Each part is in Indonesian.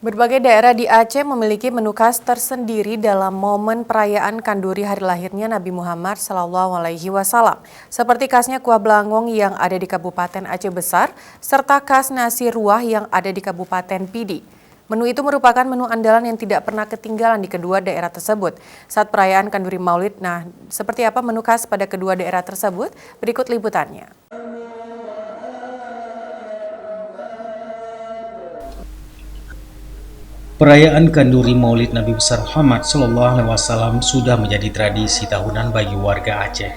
Berbagai daerah di Aceh memiliki menu khas tersendiri dalam momen perayaan kanduri hari lahirnya Nabi Muhammad SAW. Seperti khasnya kuah belangong yang ada di Kabupaten Aceh Besar, serta khas nasi ruah yang ada di Kabupaten Pidi. Menu itu merupakan menu andalan yang tidak pernah ketinggalan di kedua daerah tersebut saat perayaan kanduri Maulid. Nah, seperti apa menu khas pada kedua daerah tersebut? Berikut liputannya. Perayaan Kanduri Maulid Nabi besar Muhammad SAW sudah menjadi tradisi tahunan bagi warga Aceh.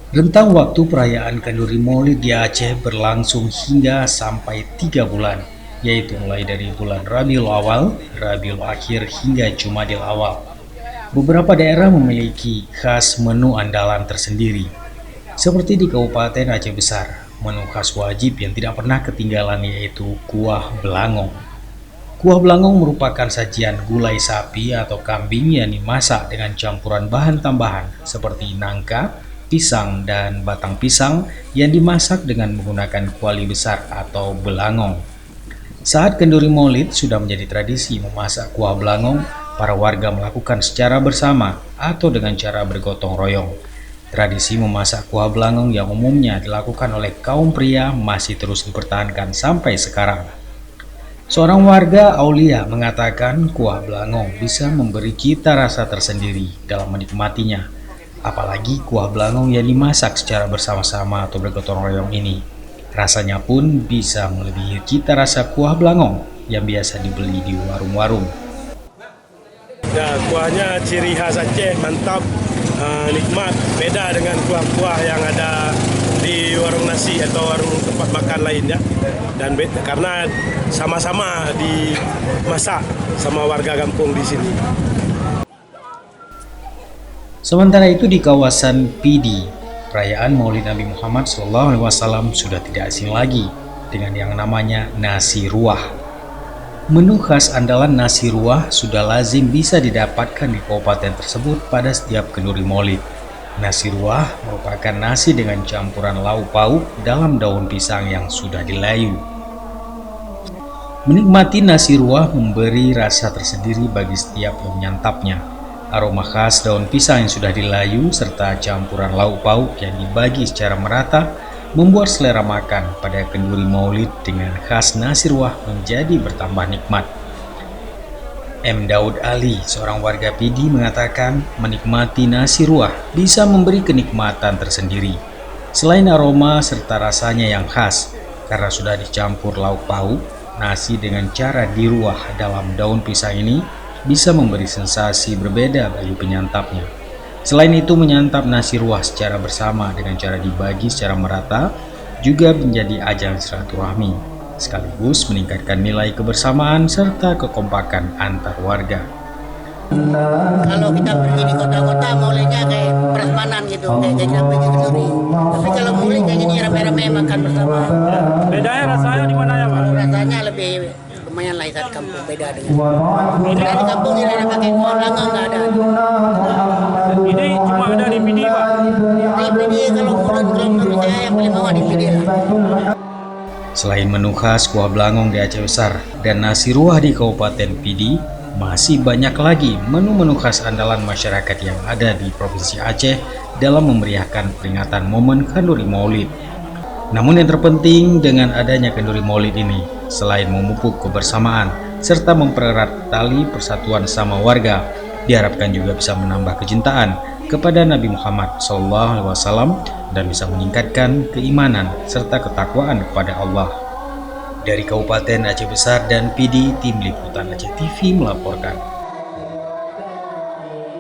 Rentang waktu perayaan Kanduri Maulid di Aceh berlangsung hingga sampai 3 bulan, yaitu mulai dari bulan Rabiul Awal, Rabiul Akhir hingga Jumadil Awal. Beberapa daerah memiliki khas menu andalan tersendiri. Seperti di Kabupaten Aceh Besar, menu khas wajib yang tidak pernah ketinggalan yaitu kuah belangong. Kuah belangong merupakan sajian gulai sapi atau kambing yang dimasak dengan campuran bahan tambahan seperti nangka, pisang, dan batang pisang yang dimasak dengan menggunakan kuali besar atau belangong. Saat kenduri Maulid sudah menjadi tradisi memasak kuah belangong, para warga melakukan secara bersama atau dengan cara bergotong royong. Tradisi memasak kuah belangong yang umumnya dilakukan oleh kaum pria masih terus dipertahankan sampai sekarang. Seorang warga Aulia mengatakan kuah belangong bisa memberi cita rasa tersendiri dalam menikmatinya. Apalagi kuah belangong yang dimasak secara bersama-sama atau bergotong royong ini. Rasanya pun bisa melebihi cita rasa kuah belangong yang biasa dibeli di warung-warung. Ya, kuahnya ciri khas Aceh, mantap, nikmat, beda dengan kuah-kuah yang ada di warung nasi atau warung tempat makan lainnya. Dan karena sama-sama dimasak sama warga kampung di sini. Sementara itu di kawasan Pidi, perayaan Maulid Nabi Muhammad SAW sudah tidak asing lagi dengan yang namanya nasi ruah. Menu khas andalan nasi ruah sudah lazim bisa didapatkan di kabupaten tersebut pada setiap kenduri Maulid. Nasi ruah merupakan nasi dengan campuran lauk pauk dalam daun pisang yang sudah dilayu. Menikmati nasi ruah memberi rasa tersendiri bagi setiap yang menyantapnya. Aroma khas daun pisang yang sudah dilayu serta campuran lauk pauk yang dibagi secara merata membuat selera makan pada kenduri Maulid dengan khas nasi ruah menjadi bertambah nikmat. M. Daud Ali, seorang warga Pidi mengatakan menikmati nasi ruah bisa memberi kenikmatan tersendiri. Selain aroma serta rasanya yang khas, karena sudah dicampur lauk pauk, nasi dengan cara diruah dalam daun pisang ini bisa memberi sensasi berbeda bagi penyantapnya. Selain itu, menyantap nasi ruah secara bersama dengan cara dibagi secara merata juga menjadi ajang silaturahmi, sekaligus meningkatkan nilai kebersamaan serta kekompakan antar warga. Kalau kita pergi di kota-kota maulidnya kayak prasmanan gitu, kayak kita pergi ke Duri. Tapi kalau maulid kayak gini rame-rame makan bersama. Bedanya rasanya di mana ya, Pak? Rasanya lebih lumayan lah saat kampung, beda dengan. Karena di kampung ini ada pakai kuah belangong nggak ada. Ini cuma ada di Pidi, Pak. Di Pidi kalau belum saya yang paling mau di Pidi lah. Selain menu khas kuah belangong di Aceh Besar dan nasi ruah di Kabupaten Pidi, masih banyak lagi menu-menu khas andalan masyarakat yang ada di Provinsi Aceh dalam memeriahkan peringatan momen Kanduri Maulid. Namun yang terpenting dengan adanya Kanduri Maulid ini, selain memupuk kebersamaan serta mempererat tali persatuan sama warga, diharapkan juga bisa menambah kecintaan kepada Nabi Muhammad SAW dan bisa meningkatkan keimanan serta ketakwaan kepada Allah. Dari Kabupaten Aceh Besar dan Pidi, Tim Liputan Aceh TV melaporkan.